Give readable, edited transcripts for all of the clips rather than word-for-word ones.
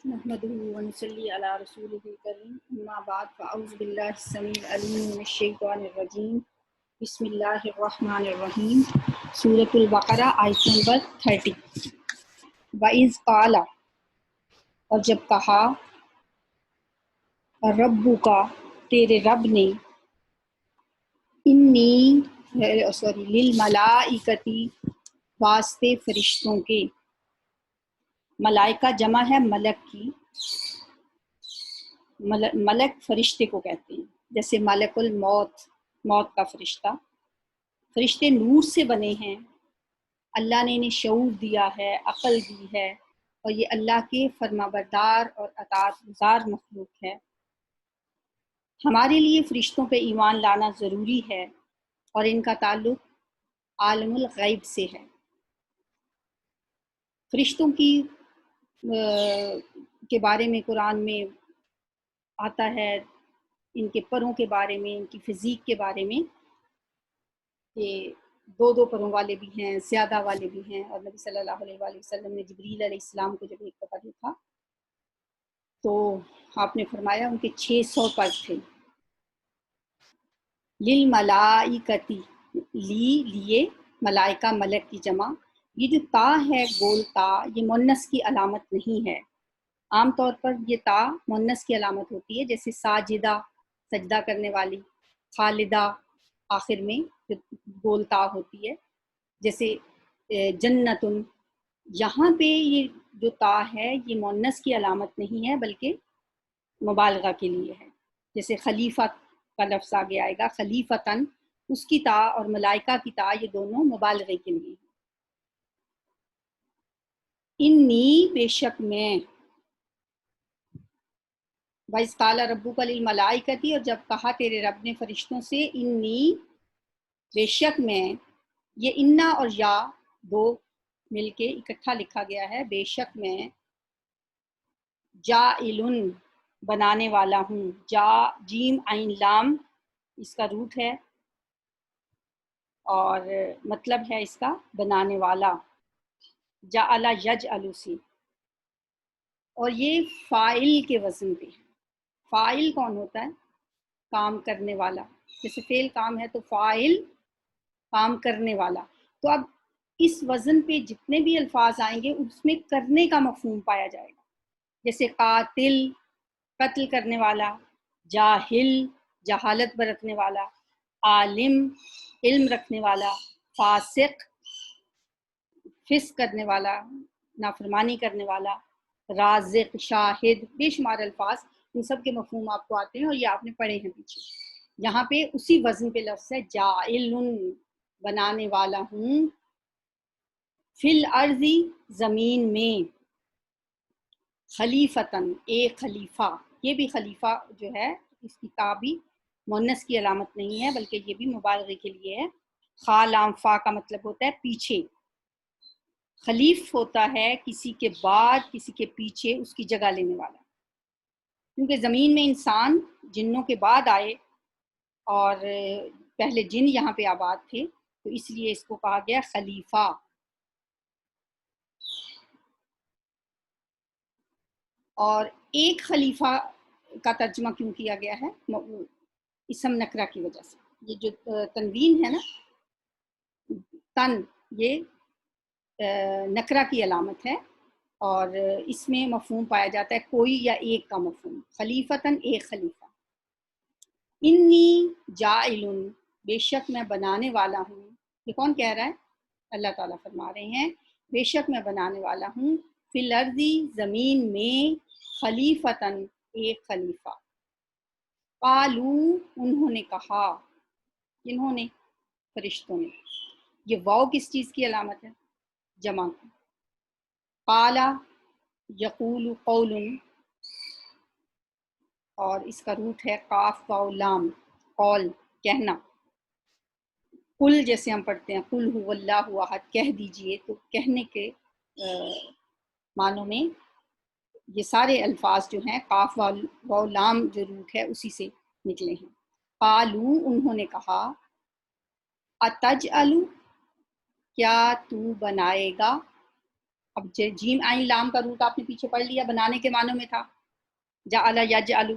نحمده ونصلي على رسوله الكريم اما بعد فاعوذ بالله السميع العليم من الشیطان الرجیم بسم اللہ الرحمن الرحیم سورۃ البقرہ آیت نمبر 30۔ وَإِذْ قَالَ، اور جب کہا، ربک، تیرے رب نے، للملائکتی، واسطے فرشتوں کے، ملائکہ جمع ہے ملک کی، ملک فرشتے کو کہتے ہیں، جیسے ملک الموت، موت کا فرشتہ۔ فرشتے نور سے بنے ہیں، اللہ نے انہیں شعور دیا ہے، عقل دی ہے، اور یہ اللہ کے فرما بردار اور اطاعت گزار مخلوق ہے۔ ہمارے لیے فرشتوں پہ ایمان لانا ضروری ہے، اور ان کا تعلق عالم الغیب سے ہے۔ فرشتوں کے بارے میں قرآن میں آتا ہے، ان کے پروں کے بارے میں، ان کی فزیک کے بارے میں، کہ دو پروں والے بھی ہیں، زیادہ والے بھی ہیں، اور نبی صلی اللہ علیہ وآلہ وسلم نے جبریل علیہ السلام کو جب ایک دفعہ دیکھا تو آپ نے فرمایا ان کے 600 پر تھے۔ للملائکتی، لیے، ملائکہ ملک کی جمع۔ یہ جو تا ہے، گول تا، یہ مؤنث کی علامت نہیں ہے۔ عام طور پر یہ تا مؤنث کی علامت ہوتی ہے، جیسے ساجدہ، سجدہ کرنے والی، خالدہ، آخر میں جو گول تا ہوتی ہے، جیسے جنتن۔ یہاں پہ یہ جو تا ہے یہ مؤنث کی علامت نہیں ہے بلکہ مبالغہ کے لیے ہے۔ جیسے خلیفہ کا لفظ آگے آئے گا، خلیفتن، اس کی تا اور ملائکہ کی تا یہ دونوں مبالغے کے لیے ہیں۔ انی، بے شک میں، وَإِذْ قَالَ رَبُّكَ لِلْمَلَائِكَةِ، اور جب کہا تیرے رب نے فرشتوں سے، انی، بے شک میں، یہ انا اور یا دو مل کے اکٹھا لکھا گیا ہے، بے شک میں، جاعلن، بنانے والا ہوں، جا، جیم عین لام اس کا روٹ ہے، اور مطلب ہے اس کا بنانے والا، جعل یجعل سی، اور یہ فاعل کے وزن پہ ہے۔ فاعل کون ہوتا ہے؟ کام کرنے والا۔ جیسے فعل کام ہے تو فاعل کام کرنے والا۔ تو اب اس وزن پہ جتنے بھی الفاظ آئیں گے اس میں کرنے کا مفہوم پایا جائے گا، جیسے قاتل، قتل کرنے والا، جاہل، جہالت برتنے والا، عالم، علم رکھنے والا، فاسق، فسق کرنے والا، نافرمانی کرنے والا، رازق، شاہد، بے شمار الفاظ، ان سب کے مفہوم آپ کو آتے ہیں اور یہ آپ نے پڑھے ہیں پیچھے۔ یہاں پہ اسی وزن پہ لفظ ہے، جاعل، بنانے والا ہوں، فی الارض، زمین میں، خلیفتن، ایک خلیفہ۔ یہ بھی خلیفہ جو ہے اس کی تا بھی مؤنث کی علامت نہیں ہے بلکہ یہ بھی مبالغے کے لیے ہے۔ خا لام فا کا مطلب ہوتا ہے پیچھے۔ خلیف ہوتا ہے کسی کے بعد، کسی کے پیچھے، اس کی جگہ لینے والا۔ کیونکہ زمین میں انسان جنوں کے بعد آئے اور پہلے جن یہاں پہ آباد تھے تو اس لیے اس کو کہا گیا خلیفہ۔ اور ایک خلیفہ کا ترجمہ کیوں کیا گیا ہے؟ اسم نکرہ کی وجہ سے۔ یہ جو تنوین ہے نا، تن، یہ نکرہ کی علامت ہے اور اس میں مفہوم پایا جاتا ہے کوئی یا ایک کا مفہوم۔ خلیفتن، ایک خلیفہ۔ انی جاعل، بے شک میں بنانے والا ہوں۔ یہ کون کہہ رہا ہے؟ اللہ تعالیٰ فرما رہے ہیں بے شک میں بنانے والا ہوں، فی الارض، زمین میں، خلیفتن، ایک خلیفہ۔ قالو، انہوں نے کہا، انہوں نے، فرشتوں نے۔ یہ واو کس چیز کی علامت ہے؟ جمع کی۔ قال، یقول، قول، اور اس کا روٹ ہے قاف واو لام، قول، کہنا۔ قل، جیسے ہم پڑھتے ہیں قل هو اللہ احد، کہہ دیجئے، تو کہنے کے معنوں میں یہ سارے الفاظ جو ہیں قاف واو لام جو روٹ ہے اسی سے نکلے ہیں۔ قالو، انہوں نے کہا، اتجعل، کیا تو بنائے گا، اب جیم عین لام کا روٹ آپ نے پیچھے پڑھ لیا، بنانے کے معنوں میں تھا، جعل یجعل،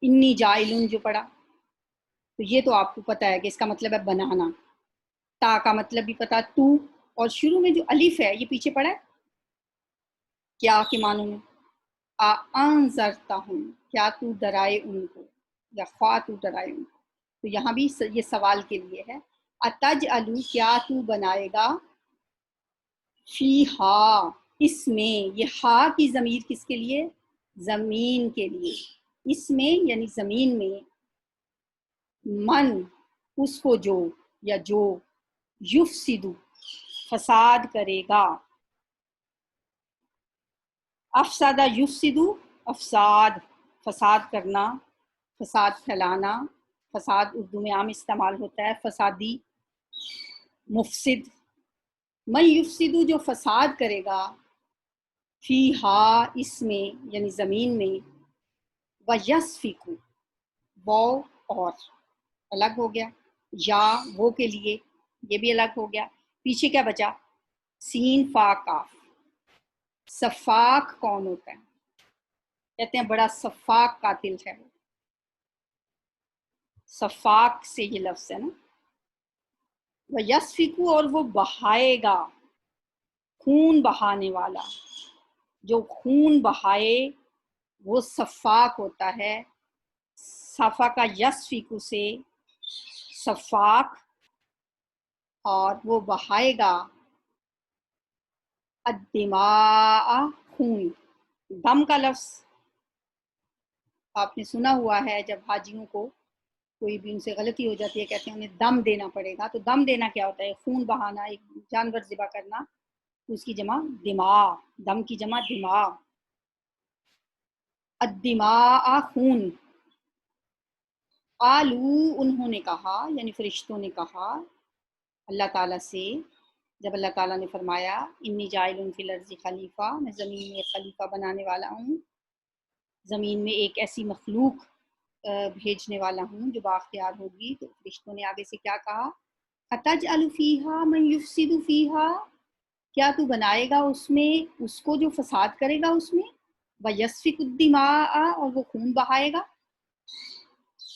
انی جاعلن جو پڑھا، تو یہ تو آپ کو پتہ ہے کہ اس کا مطلب ہے بنانا. تا کا مطلب بھی پتا، تو، اور شروع میں جو الف ہے یہ پیچھے پڑا ہے کیا کے معنوں میں، انذرتہم، کیا تو ڈرائے ان کو، یا خواہ تو ڈرائے ان کو. تو یہاں بھی یہ سوال کے لیے ہے، اتجعل، کیا تو بنائے گا، فیہا، اس میں، یہ ہا کی ضمیر کس کے لیے، زمین کے لیے، اس میں یعنی زمین میں، من، اس کو جو، یا جو، یفسدو، فساد کرے گا، افسادہ یفسدو، افساد، فساد کرنا، فساد پھیلانا، فساد اردو میں عام استعمال ہوتا ہے، فسادی، مفسد. من یفسدو، جو فساد کرے گا، فیہا، اس میں یعنی زمین میں، ویسفکو، وہ اور الگ ہو گیا، یا وہ کے لیے یہ بھی الگ ہو گیا، پیچھے کیا بچا، سین فا کاف. سفاک کون ہوتا ہے، کہتے ہیں بڑا سفاک قاتل ہے وہ، سفاک سے یہ لفظ ہے نا. وَيَسْفِكُ، اور وہ بہائے گا، خون بہانے والا، جو خون بہائے وہ سفاک ہوتا ہے. صفا کا یسفیکو سے سفاک، اور وہ بہائے گا الدماء، خون. دم کا لفظ آپ نے سنا ہوا ہے، جب حاجیوں کو کوئی بھی ان سے غلطی ہو جاتی ہے کہتے ہیں انہیں دم دینا پڑے گا. تو دم دینا کیا ہوتا ہے، خون بہانا، ایک جانور ذبح کرنا، تو اس کی جمع دماء، دم کی جمع دماء. الدماء، خون. قالو، انہوں نے کہا، یعنی فرشتوں نے کہا اللہ تعالیٰ سے، جب اللہ تعالیٰ نے فرمایا انی جاعل فی الارض خلیفہ، میں زمین میں ایک خلیفہ بنانے والا ہوں، زمین میں ایک ایسی مخلوق بھیجنے والا ہوں جو بااختیار ہوگی. تو فرشتوں نے آگے سے کیا کہا، اتجعل فیہا من یفسد فیہا، کیا تو بنائے گا اس میں اس کو جو فساد کرے گا اس میں، ویسفک الدماء، اور وہ خون بہائے گا.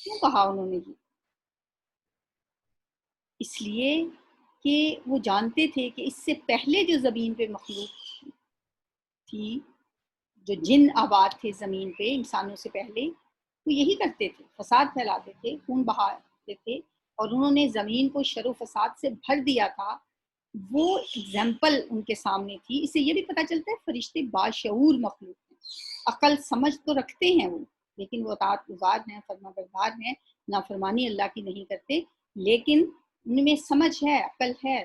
کیوں کہا انہوں نے یہ، اس لیے کہ وہ جانتے تھے کہ اس سے پہلے جو زمین پہ مخلوق تھی، جو جن آباد تھے زمین پہ انسانوں سے پہلے، وہ یہی کرتے تھے، فساد پھیلاتے تھے، خون بہاتے تھے، اور انہوں نے زمین کو شر و فساد سے بھر دیا تھا. وہ اگزامپل ان کے سامنے تھی. اس سے یہ بھی پتہ چلتا ہے فرشتے باشعور مخلوق ہیں، عقل سمجھ تو رکھتے ہیں وہ، لیکن وہ اطاعت گزار ہیں، فرما بردار ہیں، نافرمانی اللہ کی نہیں کرتے، لیکن ان میں سمجھ ہے، عقل ہے.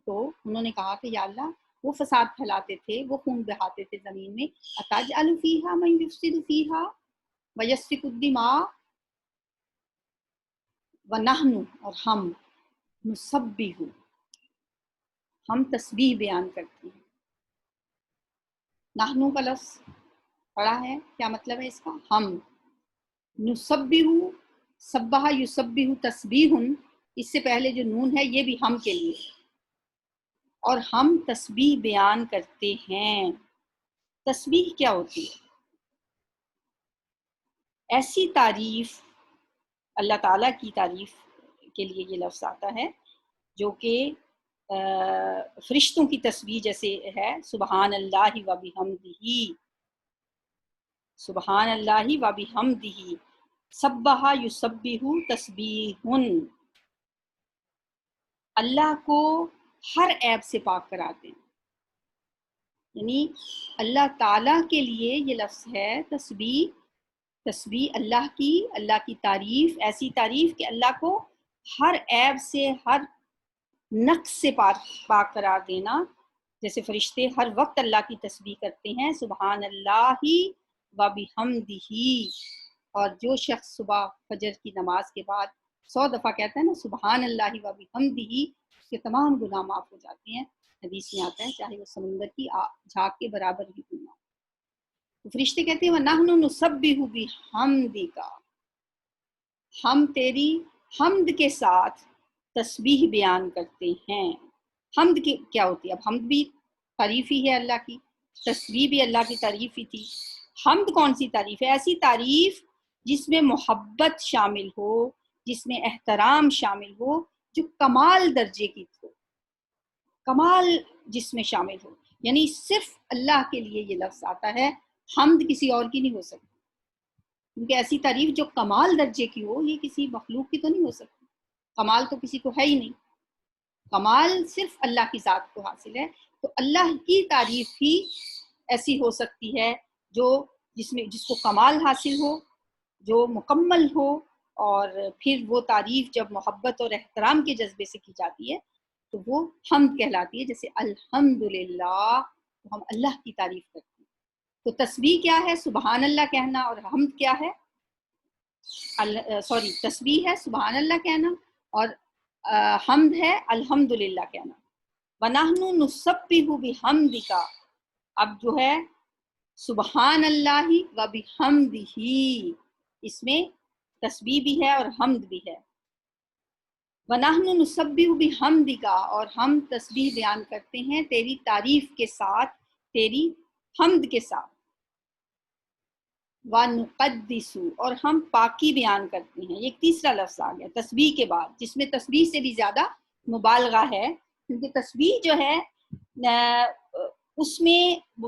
تو انہوں نے کہا کہ یا اللہ، وہ فساد پھیلاتے تھے، وہ خون بہاتے تھے زمین میں، اتجعل فیہا من یفسد فیہا ویسفک الدماء ونحن، اور ہم، نسبح، ہم تسبیح بیان کرتے ہیں. نحنو کا لفظ پڑھا ہے، کیا مطلب ہے اس کا، ہم. نسبح، سبح یسبح تسبیح، اس سے پہلے جو نون ہے یہ بھی ہم کے لیے، اور ہم تسبیح بیان کرتے ہیں. تسبیح کیا ہوتی ہے، ایسی تعریف، اللہ تعالیٰ کی تعریف کے لیے یہ لفظ آتا ہے جو کہ فرشتوں کی تسبیح جیسے ہے، سبحان اللہ و بحمدہ، سبحان اللہ و بحمدہ، سبح یسبح تسبیح، اللہ کو ہر عیب سے پاک کراتے ہیں. یعنی اللہ تعالیٰ کے لیے یہ لفظ ہے تسبیح. تسبیح اللہ کی تعریف، ایسی تعریف کہ اللہ کو ہر عیب سے، ہر نقص سے پاک قرار دینا. جیسے فرشتے ہر وقت اللہ کی تسبیح کرتے ہیں، سبحان اللہ و بحمدہ. اور جو شخص صبح فجر کی نماز کے بعد 100 دفعہ کہتا ہے نا سبحان اللہ و بحمدہ، اس کے تمام گناہ معاف ہو جاتے ہیں. حدیث میں آتا ہے چاہے وہ سمندر کی جھاگ کے برابر بھی گناہ. تو فرشتے کہتے ہیں وَنَحْنُ نُسَبِّحُ بِحَمْدِکَ، ہم تیری حمد کے ساتھ تسبیح بیان کرتے ہیں. حمد کی کیا ہوتی ہے، اب حمد بھی تعریف ہی ہے اللہ کی، تسبیح بھی اللہ کی تعریف ہی تھی۔ حمد کون سی تعریف ہے؟ ایسی تعریف جس میں محبت شامل ہو، جس میں احترام شامل ہو، جو کمال درجے کی ہو، کمال جس میں شامل ہو، یعنی صرف اللہ کے لیے یہ لفظ آتا ہے، حمد کسی اور کی نہیں ہو سکتی، کیونکہ ایسی تعریف جو کمال درجے کی ہو یہ کسی مخلوق کی تو نہیں ہو سکتی، کمال تو کسی کو ہے ہی نہیں، کمال صرف اللہ کی ذات کو حاصل ہے۔ تو اللہ کی تعریف ہی ایسی ہو سکتی ہے جو جس کو کمال حاصل ہو، جو مکمل ہو، اور پھر وہ تعریف جب محبت اور احترام کے جذبے سے کی جاتی ہے تو وہ حمد کہلاتی ہے۔ جیسے الحمدللہ، تو ہم اللہ کی تعریف کرتے ہیں۔ تو تسبیح کیا ہے؟ سبحان اللہ کہنا، اور حمد کیا ہے؟ تسبیح ہے سبحان اللہ کہنا، اور حمد ہے الحمدللہ کہنا۔ وَنَحْنُ نُسَبِّحُ بِحَمْدِكَ، اب جو ہے سبحان اللہ و بحمدہ، اس میں تسبیح بھی ہے اور حمد بھی ہے۔ وَنَحْنُ نُسَبِّحُ بِحَمْدِكَ، اور ہم تسبیح بیان کرتے ہیں تیری تعریف کے ساتھ، تیری حمد کے ساتھ۔ وَنُقَدِّسُ، اور ہم پاکی بیان کرتے ہیں۔ ایک تیسرا لفظ آ گیا تسبیح کے بعد، جس میں تسبیح سے بھی زیادہ مبالغہ ہے، کیونکہ تسبیح جو ہے اس میں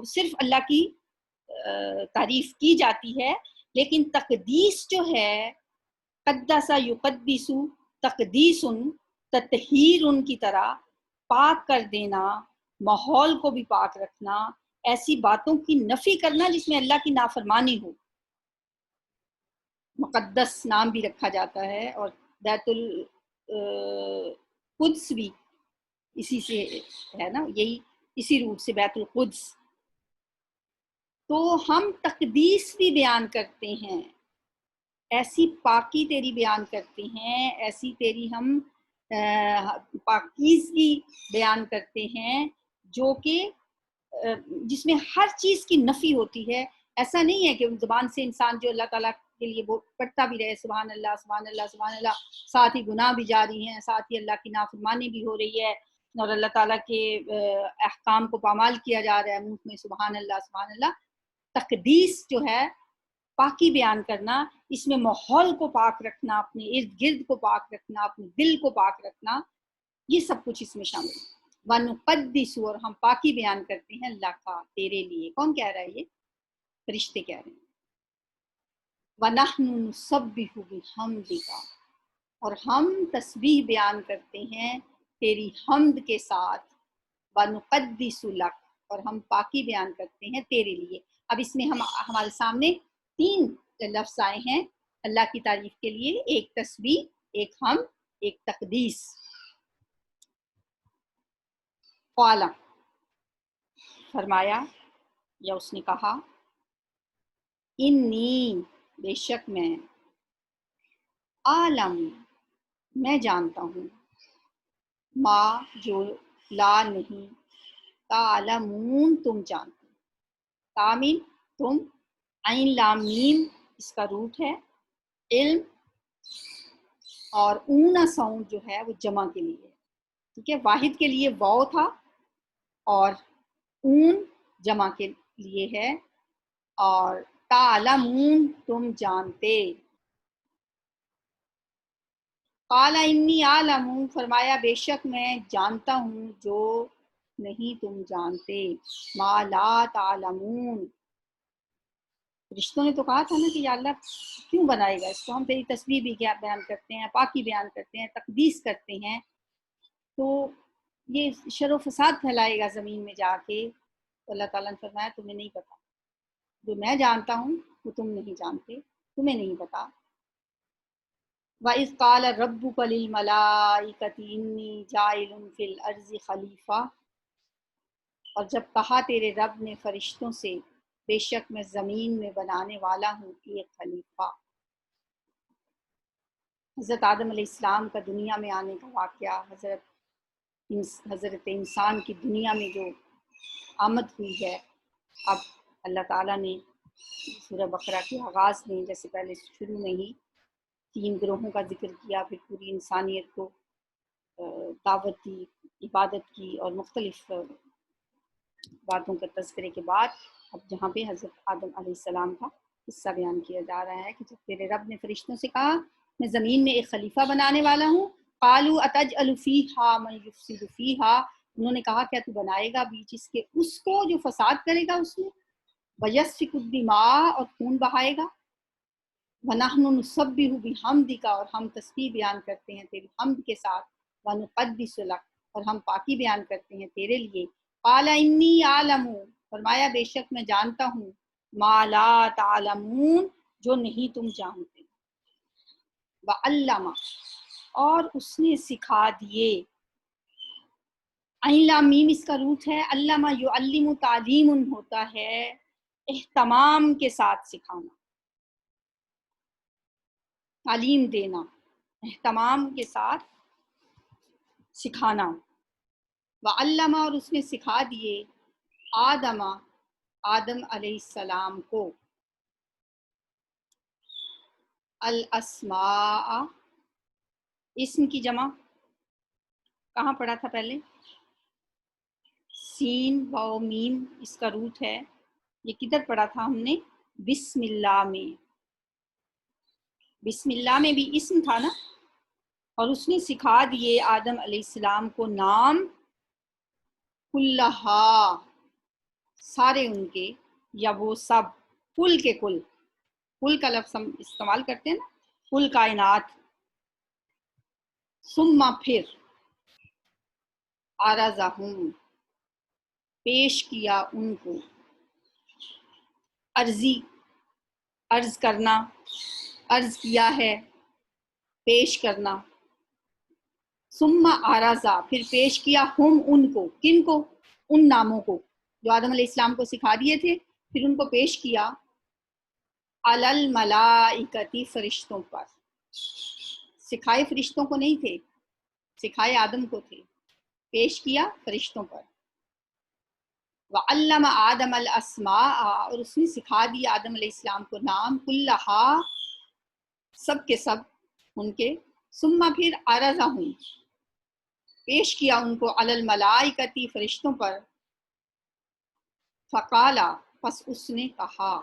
صرف اللہ کی تعریف کی جاتی ہے، لیکن تقدیس جو ہے، قدس یقدس، تقدیس تطہیر کی طرح پاک کر دینا، ماحول کو بھی پاک رکھنا، ایسی باتوں کی نفی کرنا جس میں اللہ کی نافرمانی ہو، مقدس نام بھی رکھا جاتا ہے، اور بیت القدس بھی اسی سے ہے نا، یہی اسی روٹ سے بیت القدس۔ تو ہم تقدیس بھی بیان کرتے ہیں، ایسی پاکی تیری بیان کرتے ہیں، ایسی تیری ہم پاکیزگی بیان کرتے ہیں جو کہ جس میں ہر چیز کی نفی ہوتی ہے۔ ایسا نہیں ہے کہ زبان سے انسان جو اللہ تعالیٰ کے لیے وہ پڑھتا بھی رہے سبحان اللہ سبحان اللہ سبحان اللہ، ساتھ ہی گناہ بھی جاری ہیں، ساتھ ہی اللہ کی نافرمانی بھی ہو رہی ہے، اور اللہ تعالیٰ کے احکام کو پامال کیا جا رہا ہے، منہ میں سبحان اللہ۔ تقدیس جو ہے، پاکی بیان کرنا، اس میں ماحول کو پاک رکھنا، اپنے ارد گرد کو پاک رکھنا، اپنے دل کو پاک رکھنا، یہ سب کچھ اس میں شامل ہے۔ وَنُقَدِّسُ، اور ہم پاکی بیان کرتے ہیں اللہ کا تیرے لیے۔ کون کہہ رہا ہے یہ؟ فرشتے کہہ رہے ہیں۔ وَنَحْنُ نُسَبِّحُ بِحَمْدِكَ، اور ہم تسبیح بیان کرتے ہیں تیری حمد کے ساتھ۔ وَنُقَدِّسُ لَكَ، اور ہم پاکی بیان کرتے ہیں تیرے لیے۔ اب اس میں ہمارے سامنے 3 لفظ آئے ہیں اللہ کی تعریف کے لیے، ایک تسبیح، ایک حمد، ایک تقدیس۔ قال، فرمایا یا اس نے کہا، انی، بے شک میں، عالم، میں جانتا ہوں، ما، جو لا نہیں، تعلمون، تم جانتے، تامین تم، عین لام میم اس کا روٹ ہے، علم، اور اون ساؤنڈ جو ہے وہ جمع کے لیے، ٹھیک ہے، واحد کے لیے واو تھا اور اون جمع کے لیے ہے، اور تعلمون، تم جانتے۔ قال انی اعلم، فرمایا بے شک میں جانتا ہوں جو نہیں تم جانتے، ما لا تعلمون۔ رشتوں نے تو کہا تھا نا کہ یا اللہ کیوں بنائے گا اس کو، ہم تیری تسبیح بھی کیا بیان کرتے ہیں، پاکی بیان کرتے ہیں، تقدیس کرتے ہیں، تو یہ شر و فساد پھیلائے گا زمین میں جا کے۔ تو اللہ تعالیٰ نے فرمایا تمہیں نہیں پتا، جو میں جانتا ہوں وہ تم نہیں جانتے، تمہیں نہیں پتا۔ وَإِذْ قَالَ رَبُّكَ لِلْمَلَائِكَةِ إِنِّي جَاعِلٌ فِي الْأَرْضِ خَلِيفَةً، اور جب کہا تیرے رب نے فرشتوں سے، بے شک میں زمین میں بنانے والا ہوں ایک خلیفہ۔ حضرت آدم علیہ السلام کا دنیا میں آنے کا واقعہ، حضرت انسان کی دنیا میں جو آمد ہوئی ہے، اب اللہ تعالیٰ نے سورہ بقرہ کے آغاز میں، جیسے پہلے شروع میں ہی 3 گروہوں کا ذکر کیا، پھر پوری انسانیت کو دعوت دی، عبادت کی، اور مختلف باتوں کا تذکرے کے بعد اب جہاں پہ حضرت آدم علیہ السلام کا قصہ بیان کیا جا رہا ہے کہ جب تیرے رب نے فرشتوں سے کہا میں زمین میں ایک خلیفہ بنانے والا ہوں، قالوا اتجعل فیہا من یفسد فیہا، انہوں نے کہا کیا تو بنائے گا بیچ اس کے اس کو جو فساد کرے گا اس میں، ویسفک الدماء اور خون بہائے گا، وَنَحْنُ نُسَبِّحُ بِحَمْدِكَ اور ہم تسبیح بیان کرتے ہیں تیری حمد کے ساتھ، وَنُقَدِّسُ لَكَ اور ہم پاکی بیان کرتے ہیں تیرے لیے، قَالَ إِنِّي أَعْلَمُ فرمایا بے شک میں جانتا ہوں، مَا لَا تَعْلَمُونَ جو نہیں تم جانتے، وَعَلَّمَ اور اس نے سکھا دیے، عین لام میم اس کا روٹ ہے، علامہ یعلم تعلیم ہوتا ہے اہتمام کے ساتھ سکھانا، تعلیم دینا، اہتمام کے ساتھ سکھانا، وعلم اور اس نے سکھا دیے آدم علیہ السلام کو الاسماء اسم کی جمع کہاں پڑھا تھا پہلے؟ سین واو میم اس کا روٹ ہے، یہ کدھر پڑھا تھا ہم نے؟ بسم اللہ میں، بسم اللہ میں بھی اسم تھا نا، اور اس نے سکھا دیے آدم علیہ السلام کو نام کلہا سارے ان کے، یا وہ سب، کل کے کل، کل کا لفظ ہم استعمال کرتے ہیں نا، کل کائنات، ثم پھر عرضہم پیش کیا ان کو، عرضی عرض کرنا، عرض کیا ہے پیش کرنا، ثم عرضا پھر پیش کیا ہم ان کو، کن کو؟ ان ناموں کو جو آدم علیہ السلام کو سکھا دیے تھے، پھر ان کو پیش کیا علی الملائکتی فرشتوں پر، سکھائے فرشتوں کو نہیں تھے، سکھائے آدم کو تھے، پیش کیا فرشتوں پر، وعلم آدم الاسماء اور اس نے سکھا دیا آدم علیہ السلام کو نام کلہا سب کے سب ان کے، ثم پھر عرضہم پیش کیا ان کو علی الملائکتی فرشتوں پر، فقالا پس اس نے کہا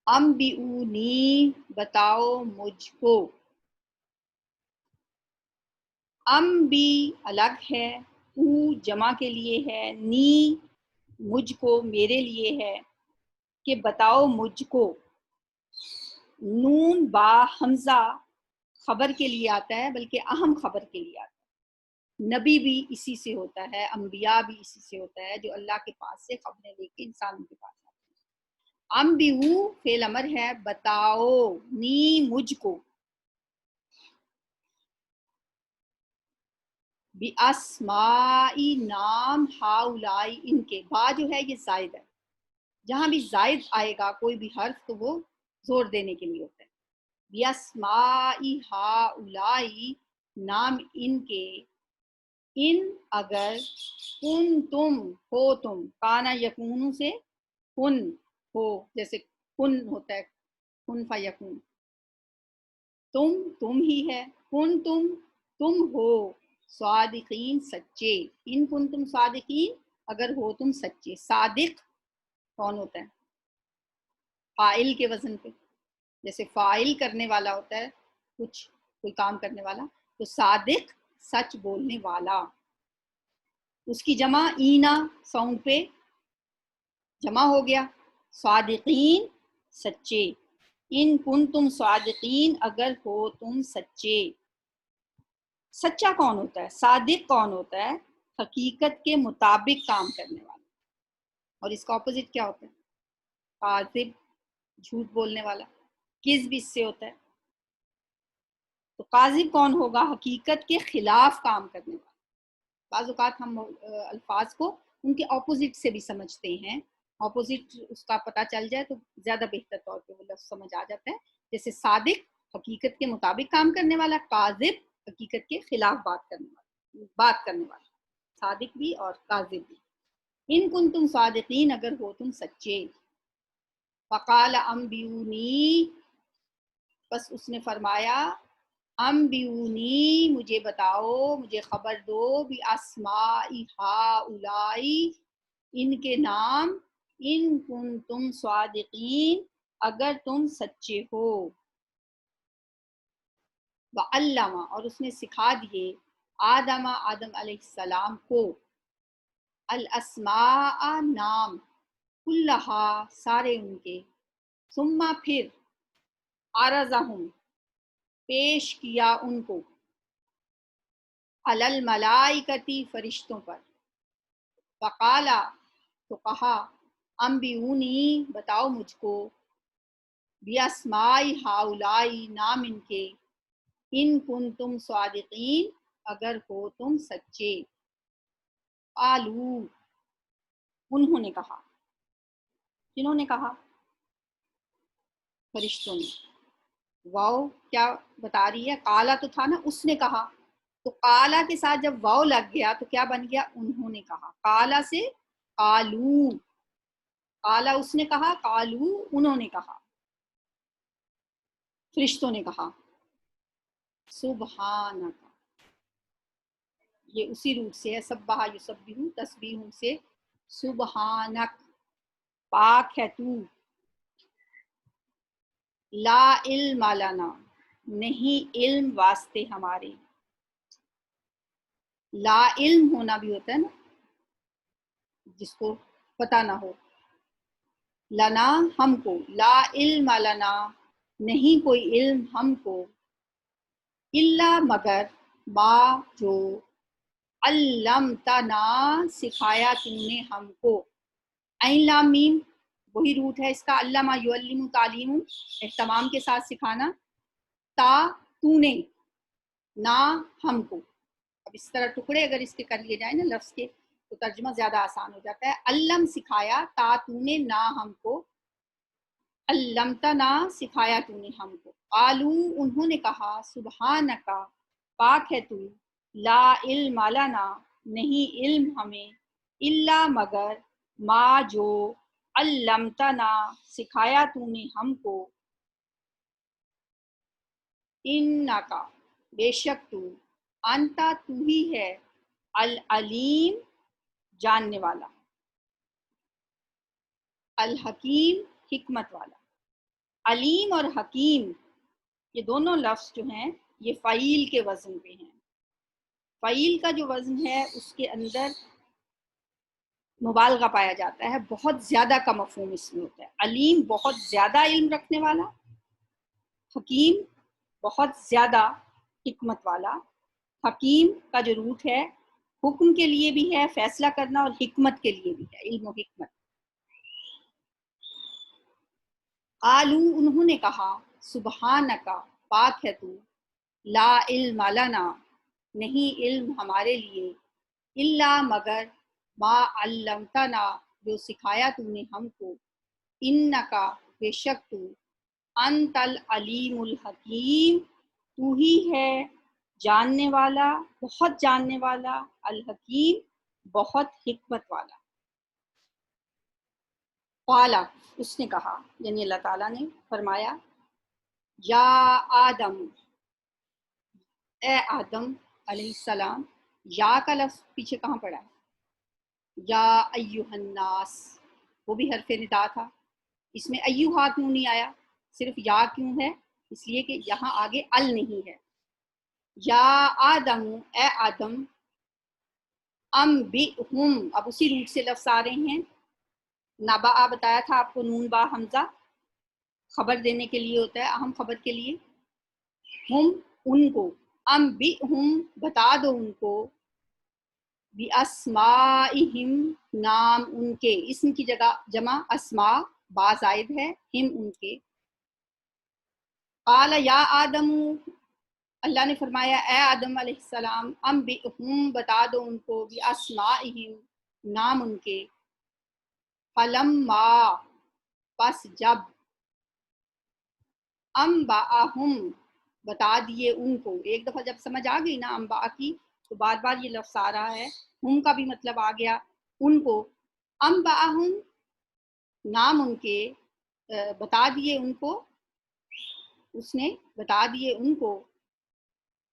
انبئونی بتاؤ مجھ کو، بھی الگ ہے، او جمع کے لیے ہے، نی مجھ کو میرے لیے ہے، کہ بتاؤ مجھ کو، نون با حمزہ خبر کے لیے آتا ہے، بلکہ اہم خبر کے لیے آتا ہے، نبی بھی اسی سے ہوتا ہے، انبیاء بھی اسی سے ہوتا ہے جو اللہ کے پاس سے خبریں لے کے انسانوں کے پاس آتے ہیں۔ انبئو فعل امر ہے، بتاؤ، نی مجھ کو، بِأَسْمَاءِ نام ہاؤلائی ان کے، با جو ہے یہ زائد ہے، جہاں بھی زائد آئے گا کوئی بھی حرف تو وہ زور دینے کے لیے ہوتا ہے، بِأَسْمَاءِ ہاؤلائی نام ان کے، ان اگر کن تم ہو تم، کانا یکون سے کن ہو، جیسے کن ہوتا ہے کن فیکون، تم ہی ہے، کن تم ہو، صادقین سچے، ان کن تم صادقین اگر ہو تم سچے، صادق کون ہوتا ہے؟ فاعل کے وزن پہ، جیسے فاعل کرنے والا ہوتا ہے کچھ کوئی کام کرنے والا، تو صادق سچ بولنے والا، اس کی جمع اینا ساؤنڈ پہ جمع ہو گیا، صادقین سچے، ان کن تم صادقین اگر ہو تم سچے، سچا کون ہوتا ہے؟ صادق کون ہوتا ہے؟ حقیقت کے مطابق کام کرنے والا، اور اس کا اپوزٹ کیا ہوتا ہے؟ کاذب جھوٹ بولنے والا، کذب اس سے ہوتا ہے، تو کاذب کون ہوگا؟ حقیقت کے خلاف کام کرنے والا۔ بعض اوقات ہم الفاظ کو ان کے اپوزٹ سے بھی سمجھتے ہیں، اپوزٹ اس کا پتہ چل جائے تو زیادہ بہتر طور پہ وہ لفظ سمجھ آ جاتا ہے، جیسے صادق حقیقت کے مطابق کام کرنے والا، کاذب حقیقت کے خلاف بات کرنے والا، صادق بھی اور کاذب بھی، ان کن تم صادقین اگر ہو تم سچے، فقال انبئونی پس اس نے فرمایا امبیونی مجھے بتاؤ، مجھے خبر دو، بھی اسمائی ہاؤلائی ان کے نام، ان کنتم صادقین اگر تم سچے ہو، وعلم اور اس نے سکھا دیے، آدم علیہ السلام کو، الاسماء نام، کلہا سارے ان کے، ثم پھر، عرضہم پیش کیا ان کو، علی الملائکتی فرشتوں پر، فقالا تو کہا، انبئونی بتاؤ مجھ کو، بیاسمائی ہاؤلائی نام ان کے، ان کنتم صادقین اگر ہو تم سچے، قالو انہوں نے کہا، جنہوں نے کہا، فرشتوں نے، واؤ کیا بتا رہی ہے، قالا تو تھا نا اس نے کہا، تو قالا کے ساتھ جب واؤ لگ گیا تو کیا بن گیا، انہوں نے کہا، قالا سے قالو، قالا اس نے کہا، قالو انہوں نے کہا، فرشتوں نے کہا، سبحانک یہ اسی روٹ سے ہے، سبحا یسبح تسبیح سے، سبحانک پاک ہے تو، لا علم لنا نہیں علم واسطے ہمارے، لا علم ہونا بھی ہوتا ہے نا جس کو پتہ نہ ہو، لنا ہم کو، لا علم لنا نہیں کوئی علم ہم کو، الا مگر، ما جو، علمتنا سکھایا تم نے ہم کو، عین لام میم وہی روٹ ہے اس کا، علامہ یعلم تعلیم اہتمام کے ساتھ سکھانا، تا تو نے، نا ہم کو، اب اس طرح ٹکڑے اگر اس کے کر لیے جائیں نا لفظ کے تو ترجمہ زیادہ آسان ہو جاتا ہے، علم سکھایا، تا تو نے نا ہم کو، علمتنا سکھایا تو نے ہم کو، قالو انہوں نے کہا، سبحانکا پاک ہے تو، لا علم لنا نہیں علم ہمیں، الا مگر، ما جو، علمتنا سکھایا تو نے ہم کو، انکا بے شک تو، انتا تو ہی ہے، العلیم جاننے والا، الحکیم حکمت والا، علیم اور حکیم یہ دونوں لفظ جو ہیں یہ فعیل کے وزن پہ ہیں، فعیل کا جو وزن ہے اس کے اندر مبالغہ پایا جاتا ہے، بہت زیادہ کا مفہوم اس میں ہوتا ہے، علیم بہت زیادہ علم رکھنے والا، حکیم بہت زیادہ حکمت والا، حکیم کا جو روٹ ہے حکم کے لیے بھی ہے فیصلہ کرنا اور حکمت کے لیے بھی ہے علم و حکمت، قالو انہوں نے کہا، سبحانکا پاک ہے تو، لا علم لنا نہیں علم ہمارے لیے، الا مگر، ما علمتنا جو سکھایا تم نے ہم کو، انکا بے شک تو، انت العلیم الحکیم تو ہی ہے جاننے والا بہت جاننے والا، الحکیم بہت حکمت والا، قالا اس نے کہا یعنی اللہ تعالیٰ نے فرمایا، یا آدم اے آدم علیہ السلام، یا کا لفظ پیچھے کہاں پڑا ہے، یا ایہا الناس وہ بھی حرف ندا تھا، اس میں ایہا کیوں نہیں آیا، صرف یا کیوں ہے، اس لیے کہ یہاں آگے ال نہیں ہے، یا آدم اے آدم، انبئہم اب اسی روٹ سے لفظ آ رہے ہیں، نبأ بتایا تھا آپ کو نون با حمزہ خبر دینے کے لیے ہوتا ہے، اہم خبر کے لیے، ہم ان کو، انبئہم بتا دو ان کو، بِأَسْمَائِهِمْ نام ان کے، اسم کی جگہ جمع اسماء با زائد ہے، ہم ان کے، قال یا آدم اللہ نے فرمایا اے آدم علیہ السلام، انبئہم بتا دو ان کو، بِأَسْمَائِهِمْ نام ان کے، فَلَمَّا پس جب، انبأہم بتا دیے ان کو، ایک دفعہ جب سمجھ آ گئی نا انباء کی تو بار بار یہ لفظ آ رہا ہے، ہم کا بھی مطلب آ گیا، ان کو، انبأہم نام ان کے، بتا دیے ان کو، اس نے بتا دیے ان کو،